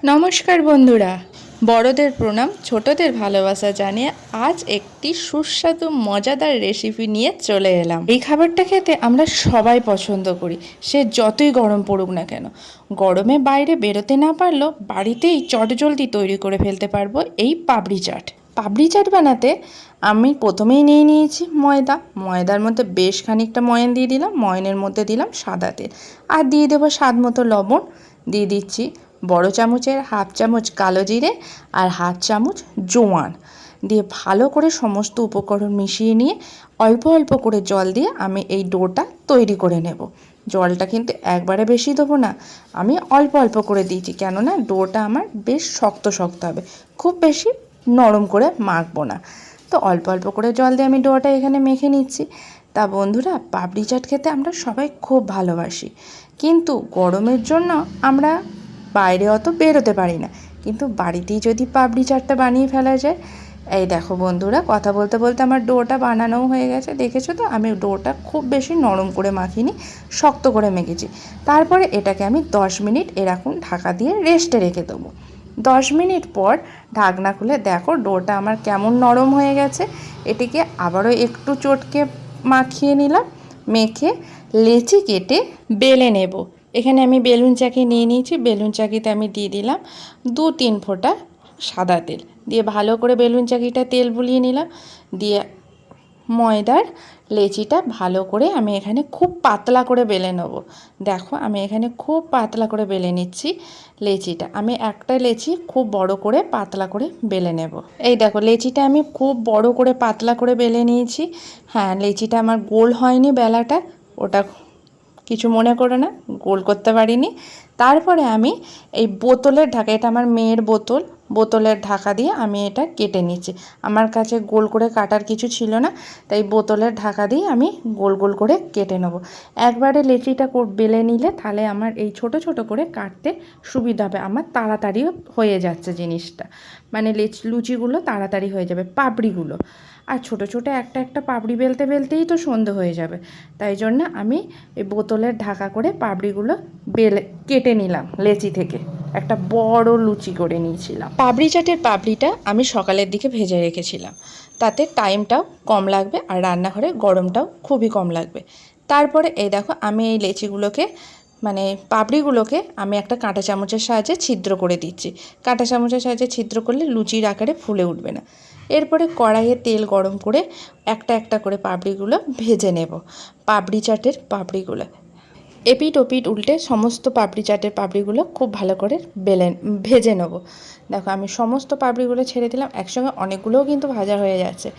নমস্কার বন্ধুরা, বড়দের প্রণাম, ছোটদের ভালোবাসা জানিয়ে আজ একটি সুস্বাদু মজাদার রেসিপি নিয়ে চলে এলাম। এই খাবারটা খেতে আমরা সবাই পছন্দ করি, সে যতই গরম পড়ুক না কেন। গরমে বাইরে বেরোতে না পারলেও বাড়িতেই চটজলদি তৈরি করে ফেলতে পারবো এই পাপড়ি চাট। পাপড়ি চাট বানাতে আমি প্রথমেই নিয়ে নিয়েছি ময়দার মধ্যে বেশ খানিকটা ময়ান দিয়ে দিলাম, ময়ানের মধ্যে দিলাম সাদা তেল, আর দিয়ে দেবো স্বাদ মতো লবণ, দিয়ে দিচ্ছি বড় চামচের হাফ চামচ কালো জিরে আর হাফ চামচ জোয়ান দিয়ে ভালো করে সমস্ত উপকরণ মিশিয়ে নিয়ে অল্প অল্প করে জল দিয়ে আমি এই ডোটা তৈরি করে নেব। জলটা কিন্তু একবারে বেশি দেবো না, আমি অল্প অল্প করে দিয়েছি, কেননা ডোটা আমার বেশ শক্ত শক্ত হবে, খুব বেশি নরম করে মাখবো না। তো অল্প অল্প করে জল দিয়ে আমি ডোটা এখানে মেখে নিচ্ছি। তা বন্ধুরা, পাপড়ি চাট খেতে আমরা সবাই খুব ভালোবাসি, কিন্তু গরমের জন্য আমরা বাইরে অত বেরোতে পারি না, কিন্তু বাড়িতেই যদি পাপড়ি চাটটা বানিয়ে ফেলা যায়। এই দেখো বন্ধুরা, কথা বলতে বলতে আমার ডোটা বানানোও হয়ে গেছে, দেখেছো তো? আমি ডোটা খুব বেশি নরম করে মাখিনি, শক্ত করে মেখেছি। তারপরে এটাকে আমি 10 মিনিট এরকম ঢাকা দিয়ে রেস্টে রেখে দেবো। 10 মিনিট পর ঢাকনা খুলে দেখো ডোটা আমার কেমন নরম হয়ে গেছে। এটিকে আবারও একটু চটকে মাখিয়ে নিলাম, মেখে লেচি কেটে বেলে নেব। এখানে আমি বেলুন চাকি নিয়ে নিয়েছি, বেলুন চাকিতে আমি দিয়ে দিলাম 2-3 ফোঁটা সাদা তেল, দিয়ে ভালো করে বেলুন চাকিটা তেল বুলিয়ে নিলাম, দিয়ে ময়দার লেচিটা ভালো করে আমি এখানে খুব পাতলা করে বেলে নেব। দেখো আমি এখানে খুব পাতলা করে বেলে নিচ্ছি লেচিটা। আমি একটা লেচি খুব বড় করে পাতলা করে বেলে নেব। এই দেখো লেচিটা আমি খুব বড় করে পাতলা করে বেলে নিয়েছি। হ্যাঁ, লেচিটা আমার গোল হয়নি বেলাটা, ওটা কিছু মনে করো না, গোল করতে পারিনি। তারপরে আমি এই বোতলের ঢাকা, এটা আমার মেয়ের বোতলের ঢাকা দিয়ে আমি এটা কেটে নিচ্ছি। আমার কাছে গোল করে কাটার কিছু ছিল না, তাই বোতলের ঢাকা দিয়ে আমি গোল গোল করে কেটে নেব। একবারে লেচিটা বেলে নিলে তাহলে আমার এই ছোট ছোট করে কাটতে সুবিধা হবে, আমার তাড়াতাড়ি হয়ে যাচ্ছে জিনিসটা, মানে লুচিগুলো তাড়াতাড়ি হয়ে যাবে, পাপড়িগুলো। আর ছোট ছোট একটা একটা পাপড়ি বেলতে বেলতেই তো সন্ধে হয়ে যাবে, তাই জন্য আমি এই বোতলের ঢাকা করে পাপড়িগুলো কেটে নিলাম লেচি থেকে, একটা বড় লুচি করে নিয়েছিলাম। পাপড়ি চাটের পাপড়িটা আমি সকালের দিকে ভেজে রেখেছিলাম, তাতে টাইমটাও কম লাগবে আর রান্নাঘরে গরমটাও খুবই কম লাগবে। তারপরে এই দেখো আমি এই লেচিগুলোকে, মানে পাপড়িগুলোকে আমি একটা কাঁটা চামচের সাহায্যে ছিদ্র করে দিচ্ছি। কাঁটা চামচের সাহায্যে ছিদ্র করলে লুচির আকারে ফুলে উঠবে না। এরপরে কড়াইয়ে তেল গরম করে একটা একটা করে পাপড়িগুলো ভেজে নেব। পাপড়ি চাটের পাপড়িগুলো এপিট ওপিট উল্টে সমস্ত পাপড়ি চাটের পাপড়িগুলো খুব ভালো করে ভেজে নেব। দেখো আমি সমস্ত পাপড়িগুলো ছেড়ে দিলাম, একসঙ্গে অনেকগুলোও কিন্তু ভাজা হয়ে যাচ্ছে।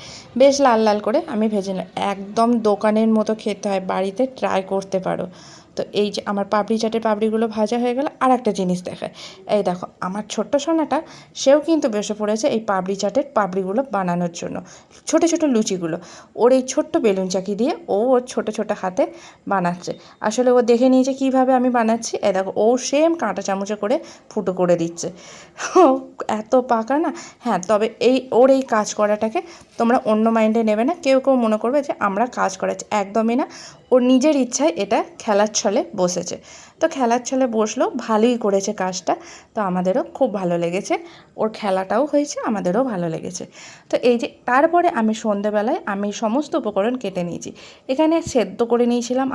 বেশ লাল লাল করে আমি ভেজে নিলাম, একদম দোকানের মতো খেতে হয়, বাড়িতে ট্রাই করতে পারো। তো এই যে আমার পাপড়ি চাটের পাপড়িগুলো ভাজা হয়ে গেল, আর একটা জিনিস দেখায়, এই দেখো আমার ছোট্ট সোনাটা, সেও কিন্তু বসে পড়েছে এই পাপড়ি চাটের পাপড়িগুলো বানানোর জন্য, ছোট ছোট লুচিগুলো। ওর এই ছোট্ট বেলুন চাকি দিয়ে ওর ছোট ছোট হাতে বানাচ্ছে। আসলে ও দেখে নিয়েছে কীভাবে আমি বানাচ্ছি, এ দেখো ও সেম কাঁটা চামচে করে ফুটো করে দিচ্ছে। ও এত পাকা না। হ্যাঁ, তবে ওর এই কাজ করাটাকে তোমরা অন্য মাইন্ডে নেবে না, কেউ কেউ মনে করবে যে আমরা কাজ করাচ্ছি, একদমই না। ওর নিজের ইচ্ছায় এটা খেলার ছলে বসেছে, তো খেলার ছলে বসলো, ভালোই করেছে কাজটা। তো আমাদেরও খুব ভালো লেগেছে, ওর খেলাটাও হয়েছে, আমাদেরও ভালো লেগেছে। তো এই যে তারপরে আমি সন্ধেবেলায় আমি সমস্ত উপকরণ কেটে নিয়েছি। এখানে সেদ্ধ করে নিয়েছিলাম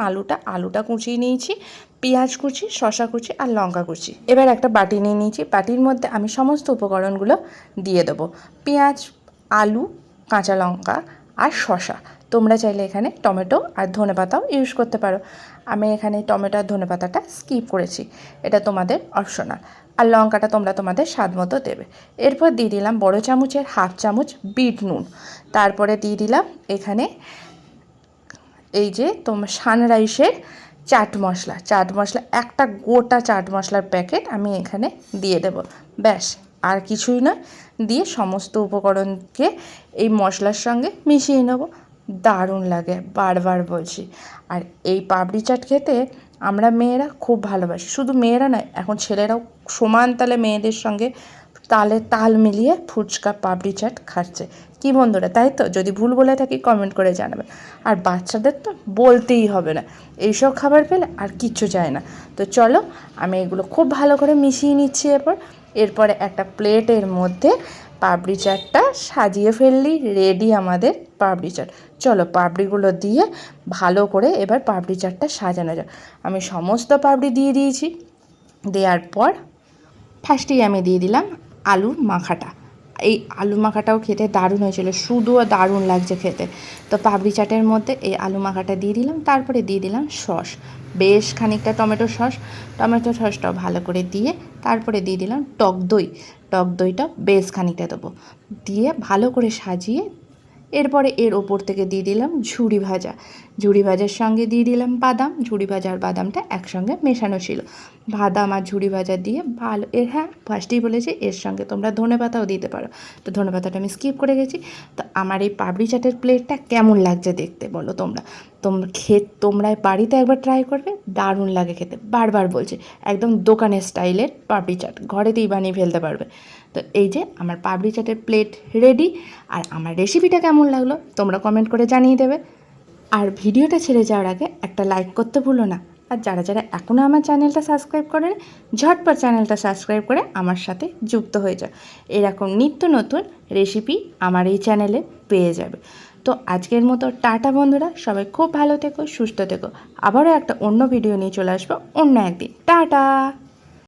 আলুটা কুচিয়ে নিয়েছি, পেঁয়াজ কুচি, শসা কুচি আর লঙ্কা কুচি। এবার একটা বাটি নিয়ে নিয়েছি, বাটির মধ্যে আমি সমস্ত উপকরণগুলো দিয়ে দেবো। পেঁয়াজ, আলু, কাঁচা লঙ্কা আর শসা। তোমরা চাইলে এখানে টমেটো আর ধনেপাতাও ইউজ করতে পারো, আমি এখানে টমেটো আর ধনেপাতাটা স্কিপ করেছি, এটা তোমাদের অপশনাল। আর লঙ্কাটা তোমরা তোমাদের স্বাদ মতো দেবে। এরপর দিয়ে দিলাম বড় চামচের হাফ চামচ বিট নুন। তারপরে দিয়ে দিলাম এখানে এই যে তোমার সানরাইসের চাট মশলা, একটা গোটা চাট মশলার প্যাকেট আমি এখানে দিয়ে দেব। ব্যাস, আর কিছুই নয়। দিয়ে সমস্ত উপকরণকে এই মশলার সঙ্গে মিশিয়ে নেব। দারুণ লাগে, বারবার বলছি। আর এই পাপড়ি চাট খেতে আমরা মেয়েরা খুব ভালোবাসি, শুধু মেয়েরা নয়, এখন ছেলেরাও সমান তালে মেয়েদের সঙ্গে তাল মিলিয়ে ফুচকা পাপড়ি চাট খাচ্ছে। কি বন্ধুরা, তাই তো? যদি ভুল বলে থাকি কমেন্ট করে জানাবেন। আর বাচ্চাদের তো বলতেই হবে না, এইসব খাবার পেলে আর কিচ্ছু চায় না। তো চলো আমি এগুলো খুব ভালো করে মিশিয়ে নিচ্ছি। এরপর এরপরে একটা প্লেটের মধ্যে পাপড়ি চাটটা সাজিয়ে ফেললি, রেডি আমাদের পাপড়ি চাট। চলো পাপড়িগুলো দিয়ে ভালো করে এবার পাপড়ি চাটটা সাজানো যাক। আমি সমস্ত পাপড়ি দিয়ে দিয়েছি। দেওয়ার পর ফার্স্টেই আমি দিয়ে দিলাম আলু মাখাটা। এই আলু মাখাটাও খেতে দারুণ হয়েছিল, শুধুও দারুণ লাগছে খেতে। তো পাপড়ি চাটের মধ্যে এই আলু মাখাটা দিয়ে দিলাম, তারপরে দিয়ে দিলাম সস, বেশ খানিকটা টমেটো সসটাও ভালো করে দিয়ে তারপরে দিয়ে দিলাম টক দইটা বেশ খানিকটা দেবো, দিয়ে ভালো করে সাজিয়ে এরপরে এর ওপর থেকে দিয়ে দিলাম ঝুড়ি ভাজার সঙ্গে দিয়ে দিলাম বাদাম। ঝুড়ি ভাজা আর বাদামটা একসঙ্গে মেশানো ছিল। বাদাম আর ঝুড়ি ভাজা দিয়ে ভালো হ্যাঁ ফার্স্টেই বলেছি এর সঙ্গে তোমরা ধনেপাতাও দিতে পারো, তো ধনেপাতাটা আমি স্কিপ করে গেছি। তো আমার এই পাপড়ি চাটের প্লেটটা কেমন লাগছে দেখতে বলো তোমরা। তোমরা বাড়িতে একবার ট্রাই করবে, দারুণ লাগে খেতে, বারবার বলছি। একদম দোকানের স্টাইলের পাপড়ি চাট ঘরেতেই বানিয়ে ফেলতে পারবে। তো এই যে আমার পাপড়ি চাটের প্লেট রেডি। আর আমার রেসিপিটা কেমন লাগলো তোমরা কমেন্ট করে জানিয়ে দেবে। আর ভিডিওটা ছেড়ে যাওয়ার আগে একটা লাইক করতে ভুলো না। আর যারা এখনও আমার চ্যানেলটা সাবস্ক্রাইব করেন, ঝটপট চ্যানেলটা সাবস্ক্রাইব করে আমার সাথে যুক্ত হয়ে যাও। এরকম নিত্য নতুন রেসিপি আমার এই চ্যানেলে পেয়ে যাবে। তো আজকের মতো টাটা বন্ধুরা, সবাই খুব ভালো থেকো, সুস্থ থেকো। আবারও একটা অন্য ভিডিও নিয়ে চলে আসবো অন্য একদিন। টাটা।